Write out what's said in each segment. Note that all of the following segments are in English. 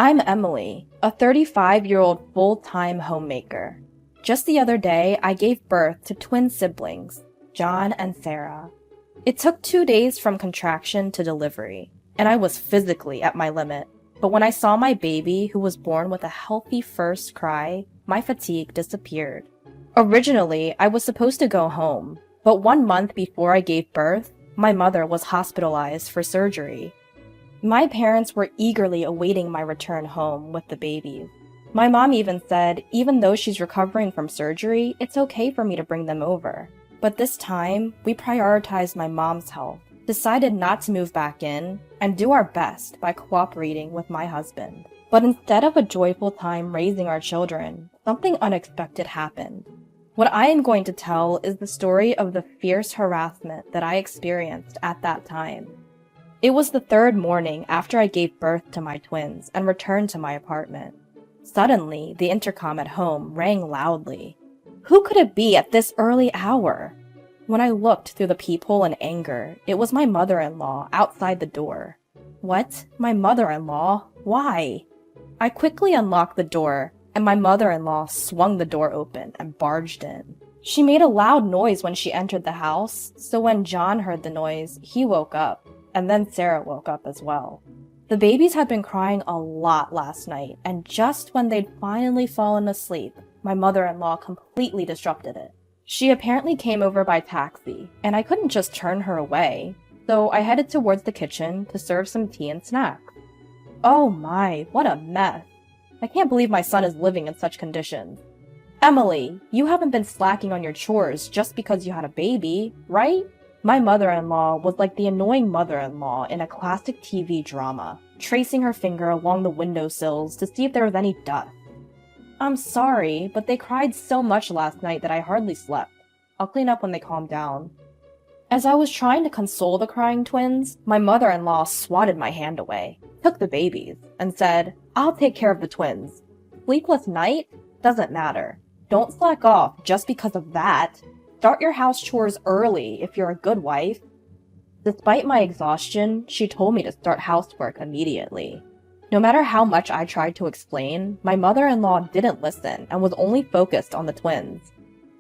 I'm Emily, a 35-year-old full-time homemaker. Just the other day, I gave birth to twin siblings, John and Sarah. It took 2 days from contraction to delivery, and I was physically at my limit. But when I saw my baby, who was born with a healthy first cry, my fatigue disappeared. Originally, I was supposed to go home, but 1 month before I gave birth, my mother was hospitalized for surgery. My parents were eagerly awaiting my return home with the babies. My mom even said, even though she's recovering from surgery, it's okay for me to bring them over. But this time, we prioritized my mom's health, decided not to move back in, and do our best by cooperating with my husband. But instead of a joyful time raising our children, something unexpected happened. What I am going to tell is the story of the fierce harassment that I experienced at that time. It was the third morning after I gave birth to my twins and returned to my apartment. Suddenly, the intercom at home rang loudly. Who could it be at this early hour? When I looked through the peephole in anger, it was my mother-in-law outside the door. What? My mother-in-law? Why? I quickly unlocked the door, and my mother-in-law swung the door open and barged in. She made a loud noise when she entered the house, so when John heard the noise, he woke up. And then Sarah woke up as well. The babies had been crying a lot last night, and just when they'd finally fallen asleep, my mother-in-law completely disrupted it. She apparently came over by taxi, and I couldn't just turn her away, so I headed towards the kitchen to serve some tea and snacks. Oh my, what a mess. I can't believe my son is living in such conditions. Emily, you haven't been slacking on your chores just because you had a baby, right? My mother-in-law was like the annoying mother-in-law in a classic TV drama, tracing her finger along the windowsills to see if there was any dust. I'm sorry, but they cried so much last night that I hardly slept. I'll clean up when they calm down. As I was trying to console the crying twins, my mother-in-law swatted my hand away, took the babies, and said, I'll take care of the twins. Sleepless night? Doesn't matter. Don't slack off just because of that. Start your house chores early if you're a good wife. Despite my exhaustion, she told me to start housework immediately. No matter how much I tried to explain, my mother-in-law didn't listen and was only focused on the twins.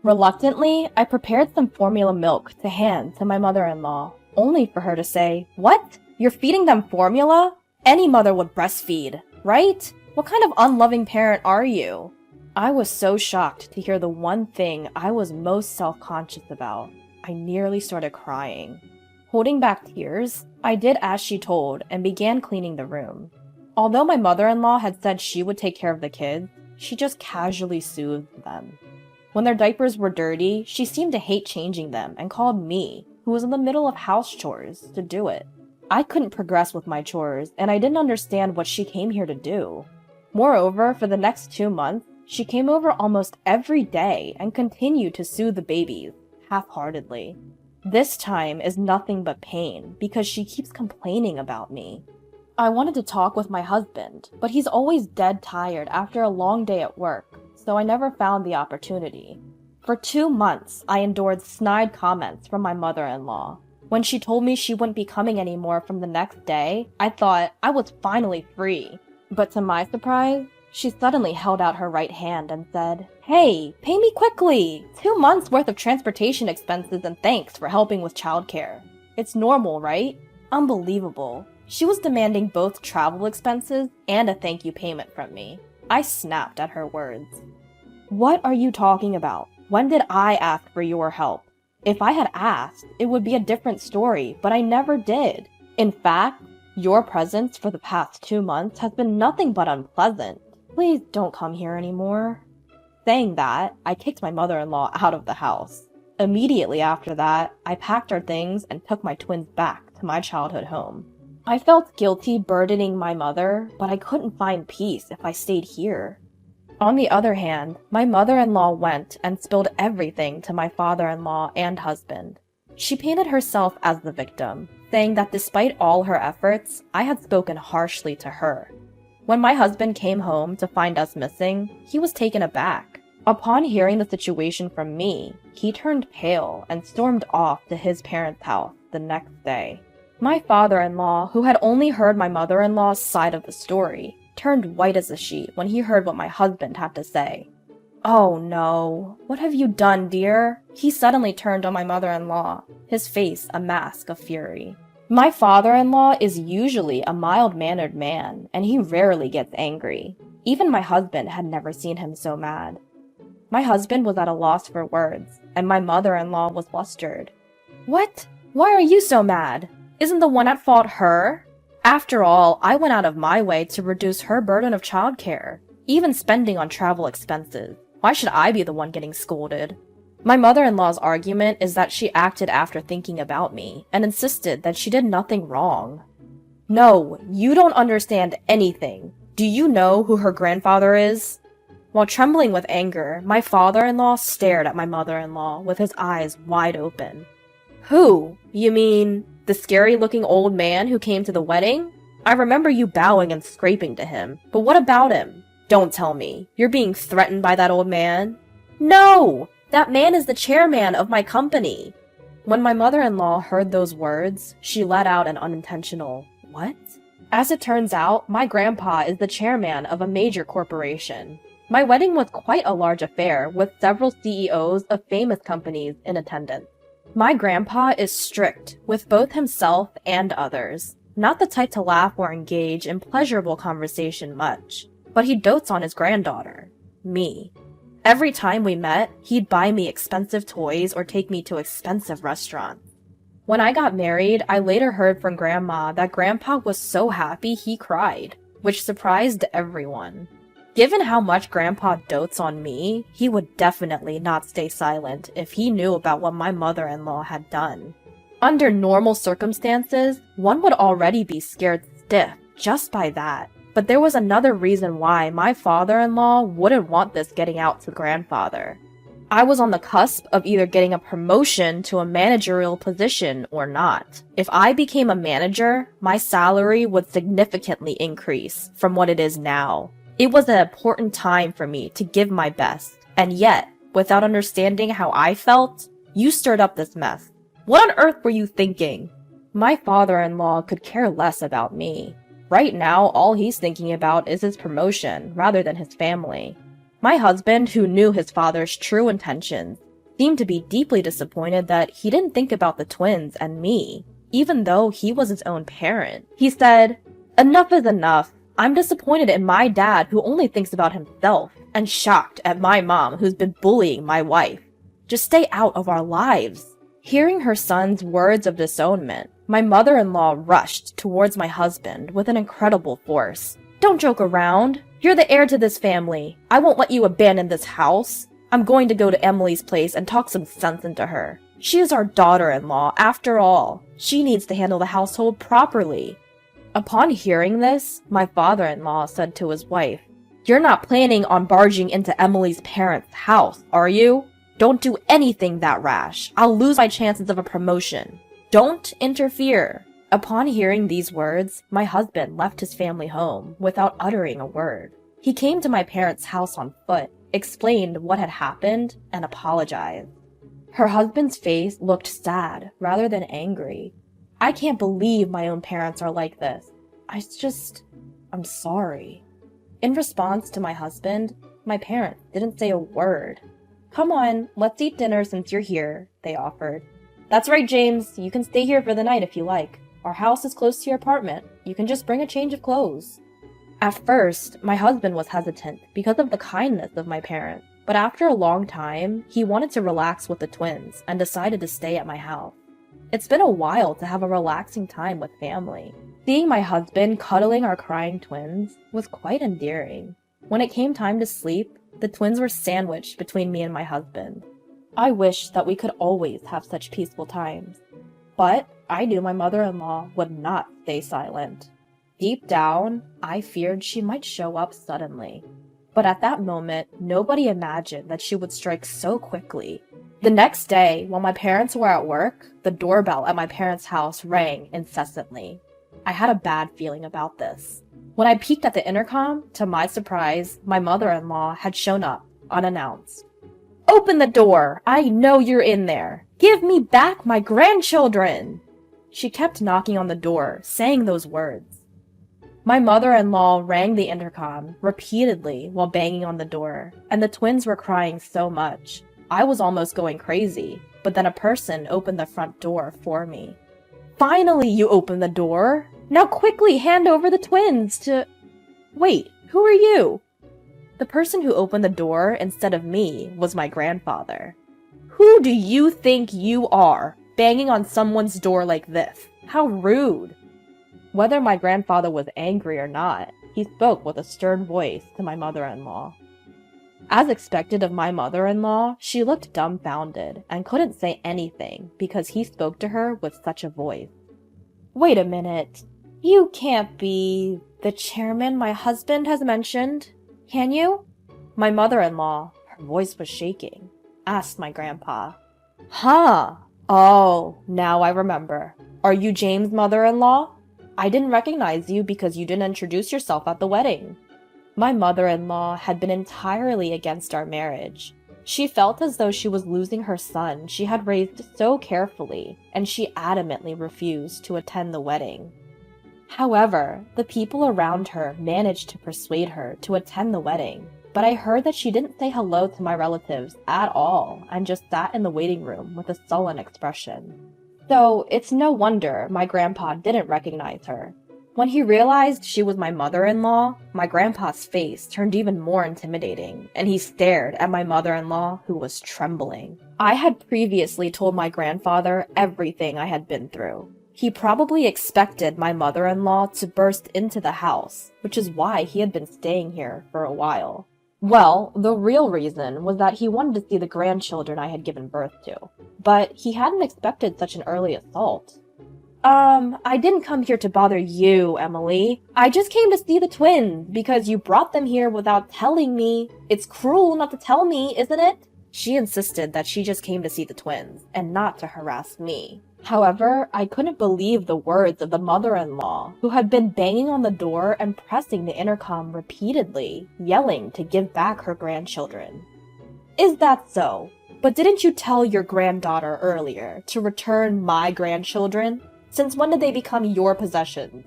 Reluctantly, I prepared some formula milk to hand to my mother-in-law, only for her to say, What? You're feeding them formula? Any mother would breastfeed, right? What kind of unloving parent are you? I was so shocked to hear the one thing I was most self-conscious about. I nearly started crying. Holding back tears, I did as she told and began cleaning the room. Although my mother-in-law had said she would take care of the kids, she just casually soothed them. When their diapers were dirty, she seemed to hate changing them and called me, who was in the middle of house chores, to do it. I couldn't progress with my chores, and I didn't understand what she came here to do. Moreover, for the next 2 months, she came over almost every day and continued to soothe the babies, half-heartedly. This time is nothing but pain because she keeps complaining about me. I wanted to talk with my husband, but he's always dead tired after a long day at work, so I never found the opportunity. For 2 months, I endured snide comments from my mother-in-law. When she told me she wouldn't be coming anymore from the next day, I thought I was finally free. But to my surprise, she suddenly held out her right hand and said, Hey, pay me quickly! 2 months worth of transportation expenses and thanks for helping with childcare. It's normal, right? Unbelievable. She was demanding both travel expenses and a thank you payment from me. I snapped at her words. What are you talking about? When did I ask for your help? If I had asked, it would be a different story, but I never did. In fact, your presence for the past 2 months has been nothing but unpleasant. Please don't come here anymore. Saying that, I kicked my mother-in-law out of the house. Immediately after that, I packed our things and took my twins back to my childhood home. I felt guilty burdening my mother, but I couldn't find peace if I stayed here. On the other hand, my mother-in-law went and spilled everything to my father-in-law and husband. She painted herself as the victim, saying that despite all her efforts, I had spoken harshly to her. When my husband came home to find us missing, he was taken aback. Upon hearing the situation from me, he turned pale and stormed off to his parents' house the next day. My father-in-law, who had only heard my mother-in-law's side of the story, turned white as a sheet when he heard what my husband had to say. "Oh no, what have you done, dear?" He suddenly turned on my mother-in-law, his face a mask of fury. My father-in-law is usually a mild-mannered man, and he rarely gets angry. Even my husband had never seen him so mad. My husband was at a loss for words, and my mother-in-law was flustered. "What? Why are you so mad? Isn't the one at fault her? After all, I went out of my way to reduce her burden of childcare, even spending on travel expenses. Why should I be the one getting scolded?" My mother-in-law's argument is that she acted after thinking about me, and insisted that she did nothing wrong. "No, you don't understand anything. Do you know who her grandfather is?" While trembling with anger, my father-in-law stared at my mother-in-law with his eyes wide open. "Who? You mean the scary-looking old man who came to the wedding? I remember you bowing and scraping to him, but what about him? Don't tell me. You're being threatened by that old man?" "No! That man is the chairman of my company." When my mother-in-law heard those words, she let out an unintentional, "What?" As it turns out, my grandpa is the chairman of a major corporation. My wedding was quite a large affair, with several CEOs of famous companies in attendance. My grandpa is strict with both himself and others, not the type to laugh or engage in pleasurable conversation much, but he dotes on his granddaughter, me. Every time we met, he'd buy me expensive toys or take me to expensive restaurants. When I got married, I later heard from Grandma that Grandpa was so happy he cried, which surprised everyone. Given how much Grandpa dotes on me, he would definitely not stay silent if he knew about what my mother-in-law had done. Under normal circumstances, one would already be scared stiff just by that. But there was another reason why my father-in-law wouldn't want this getting out to grandfather. I was on the cusp of either getting a promotion to a managerial position or not. If I became a manager, my salary would significantly increase from what it is now. It was an important time for me to give my best, and yet, without understanding how I felt, you stirred up this mess. What on earth were you thinking? My father-in-law could care less about me. Right now, all he's thinking about is his promotion, rather than his family. My husband, who knew his father's true intentions, seemed to be deeply disappointed that he didn't think about the twins and me, even though he was his own parent. He said, "Enough is enough. I'm disappointed in my dad who only thinks about himself, and shocked at my mom who's been bullying my wife. Just stay out of our lives." Hearing her son's words of disownment, my mother-in-law rushed towards my husband with an incredible force. "Don't joke around. You're the heir to this family. I won't let you abandon this house. I'm going to go to Emily's place and talk some sense into her. She is our daughter-in-law, after all. She needs to handle the household properly." Upon hearing this, my father-in-law said to his wife, "You're not planning on barging into Emily's parents' house, are you? Don't do anything that rash. I'll lose my chances of a promotion. Don't interfere." Upon hearing these words, my husband left his family home without uttering a word. He came to my parents' house on foot, explained what had happened, and apologized. Her husband's face looked sad rather than angry. "I can't believe my own parents are like this. I'm sorry." In response to my husband, my parents didn't say a word. "Come on, let's eat dinner since you're here," they offered. "That's right, James. You can stay here for the night if you like. Our house is close to your apartment. You can just bring a change of clothes." At first, my husband was hesitant because of the kindness of my parents, but after a long time, he wanted to relax with the twins and decided to stay at my house. It's been a while to have a relaxing time with family. Seeing my husband cuddling our crying twins was quite endearing. When it came time to sleep, the twins were sandwiched between me and my husband. I wished that we could always have such peaceful times. But I knew my mother-in-law would not stay silent. Deep down, I feared she might show up suddenly. But at that moment, nobody imagined that she would strike so quickly. The next day, while my parents were at work, the doorbell at my parents' house rang incessantly. I had a bad feeling about this. When I peeked at the intercom, to my surprise, my mother-in-law had shown up, unannounced. "Open the door! I know you're in there! Give me back my grandchildren!" She kept knocking on the door, saying those words. My mother-in-law rang the intercom repeatedly while banging on the door, and the twins were crying so much. I was almost going crazy, but then a person opened the front door for me. Finally, you opened the door! Now quickly hand over the twins to... Wait, who are you? The person who opened the door instead of me was my grandfather. Who do you think you are, banging on someone's door like this? How rude! Whether my grandfather was angry or not, he spoke with a stern voice to my mother-in-law. As expected of my mother-in-law, she looked dumbfounded and couldn't say anything because he spoke to her with such a voice. Wait a minute. You can't be the chairman my husband has mentioned, can you? My mother-in-law, her voice was shaking, asked my grandpa. Huh. Oh, now I remember. Are you James' mother-in-law? I didn't recognize you because you didn't introduce yourself at the wedding. My mother-in-law had been entirely against our marriage. She felt as though she was losing her son she had raised so carefully, and she adamantly refused to attend the wedding. However, the people around her managed to persuade her to attend the wedding, but I heard that she didn't say hello to my relatives at all and just sat in the waiting room with a sullen expression. So it's no wonder my grandpa didn't recognize her. When he realized she was my mother-in-law, my grandpa's face turned even more intimidating, and he stared at my mother-in-law, who was trembling. I had previously told my grandfather everything I had been through. He probably expected my mother-in-law to burst into the house, which is why he had been staying here for a while. Well, the real reason was that he wanted to see the grandchildren I had given birth to, but he hadn't expected such an early assault. I didn't come here to bother you, Emily. I just came to see the twins because you brought them here without telling me. It's cruel not to tell me, isn't it? She insisted that she just came to see the twins and not to harass me. However, I couldn't believe the words of the mother-in-law, who had been banging on the door and pressing the intercom repeatedly, yelling to give back her grandchildren. Is that so? But didn't you tell your granddaughter earlier to return my grandchildren? Since when did they become your possession?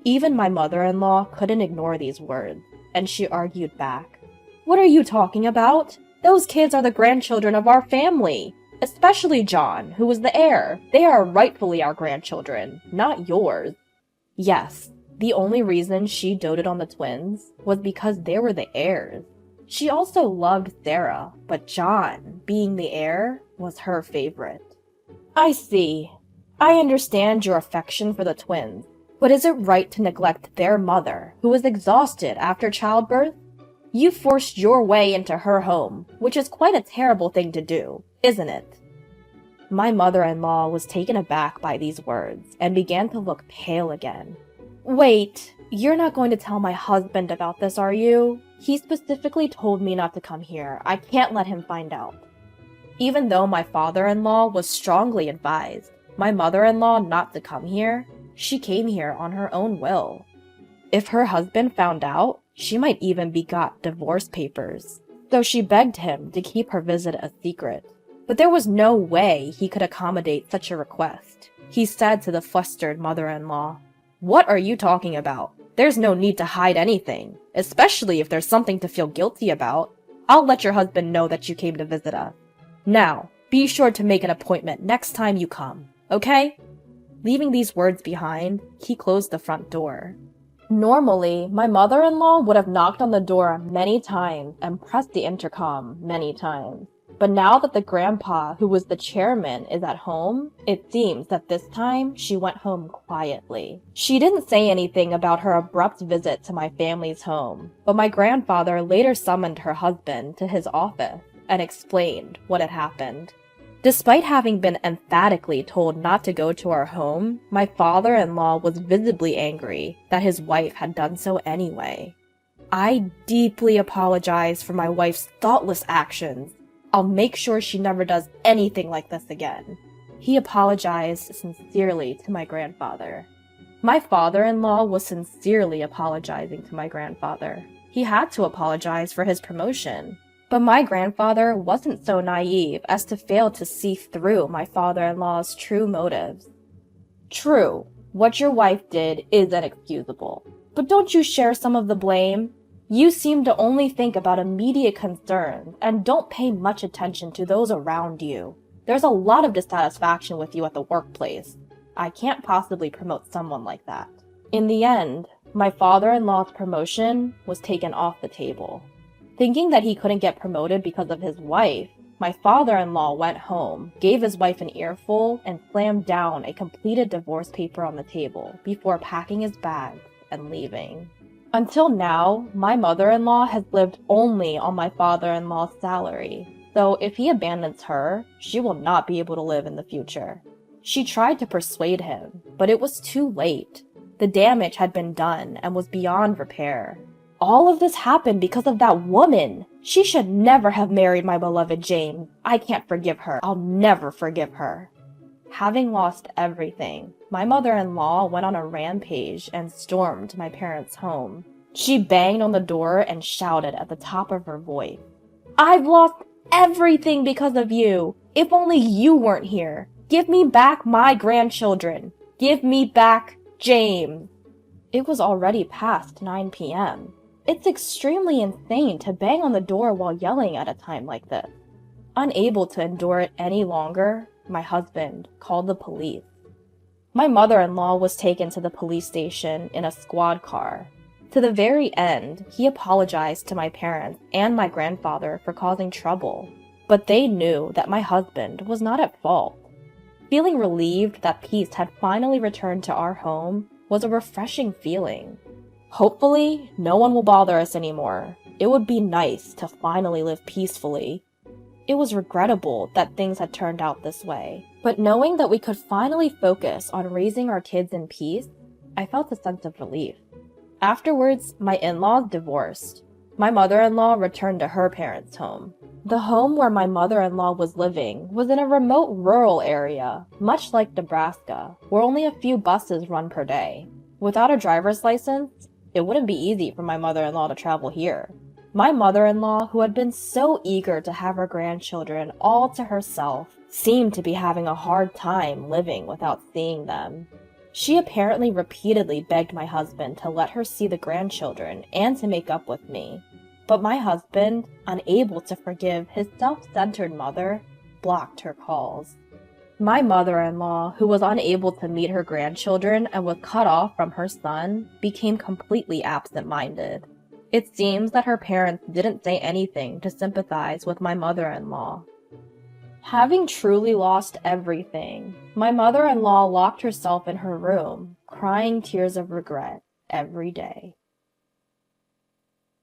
Even my mother-in-law couldn't ignore these words, and she argued back. What are you talking about? Those kids are the grandchildren of our family. Especially John, who was the heir. They are rightfully our grandchildren, not yours. Yes, the only reason she doted on the twins was because they were the heirs. She also loved Sarah, but John, being the heir, was her favorite. I see. I understand your affection for the twins, but is it right to neglect their mother, who was exhausted after childbirth? You forced your way into her home, which is quite a terrible thing to do, isn't it? My mother-in-law was taken aback by these words and began to look pale again. Wait, you're not going to tell my husband about this, are you? He specifically told me not to come here. I can't let him find out. Even though my father-in-law was strongly advised my mother-in-law not to come here, she came here on her own will. If her husband found out, she might even be got divorce papers. So she begged him to keep her visit a secret. But there was no way he could accommodate such a request. He said to the flustered mother-in-law, "What are you talking about? There's no need to hide anything, especially if there's something to feel guilty about. I'll let your husband know that you came to visit us. Now, be sure to make an appointment next time you come, okay?" Leaving these words behind, he closed the front door. Normally, my mother-in-law would have knocked on the door many times and pressed the intercom many times. But now that the grandpa, who was the chairman, is at home, it seems that this time she went home quietly. She didn't say anything about her abrupt visit to my family's home, but my grandfather later summoned her husband to his office and explained what had happened. Despite having been emphatically told not to go to our home, my father-in-law was visibly angry that his wife had done so anyway. I deeply apologize for my wife's thoughtless actions. I'll make sure she never does anything like this again. He apologized sincerely to my grandfather. My father-in-law was sincerely apologizing to my grandfather. He had to apologize for his promotion. But my grandfather wasn't so naive as to fail to see through my father-in-law's true motives. True, what your wife did is inexcusable. But don't you share some of the blame? You seem to only think about immediate concerns and don't pay much attention to those around you. There's a lot of dissatisfaction with you at the workplace. I can't possibly promote someone like that." In the end, my father-in-law's promotion was taken off the table. Thinking that he couldn't get promoted because of his wife, my father-in-law went home, gave his wife an earful, and slammed down a completed divorce paper on the table before packing his bags and leaving. Until now, my mother-in-law has lived only on my father-in-law's salary, so if he abandons her, she will not be able to live in the future. She tried to persuade him, but it was too late. The damage had been done and was beyond repair. All of this happened because of that woman. She should never have married my beloved James. I can't forgive her. I'll never forgive her. Having lost everything, my mother-in-law went on a rampage and stormed my parents' home. She banged on the door and shouted at the top of her voice, "I've lost everything because of you. If only you weren't here. Give me back my grandchildren. Give me back James." It was already past 9 p.m. It's extremely insane to bang on the door while yelling at a time like this. Unable to endure it any longer, my husband called the police. My mother-in-law was taken to the police station in a squad car. To the very end, he apologized to my parents and my grandfather for causing trouble, but they knew that my husband was not at fault. Feeling relieved that peace had finally returned to our home was a refreshing feeling. Hopefully, no one will bother us anymore. It would be nice to finally live peacefully. It was regrettable that things had turned out this way, but knowing that we could finally focus on raising our kids in peace, I felt a sense of relief. Afterwards, my in-laws divorced. My mother-in-law returned to her parents' home. The home where my mother-in-law was living was in a remote rural area, much like Nebraska, where only a few buses run per day. Without a driver's license, it wouldn't be easy for my mother-in-law to travel here. My mother-in-law, who had been so eager to have her grandchildren all to herself, seemed to be having a hard time living without seeing them. She apparently repeatedly begged my husband to let her see the grandchildren and to make up with me. But my husband, unable to forgive his self-centered mother, blocked her calls. My mother-in-law, who was unable to meet her grandchildren and was cut off from her son, became completely absent-minded. It seems that her parents didn't say anything to sympathize with my mother-in-law. Having truly lost everything, my mother-in-law locked herself in her room, crying tears of regret every day.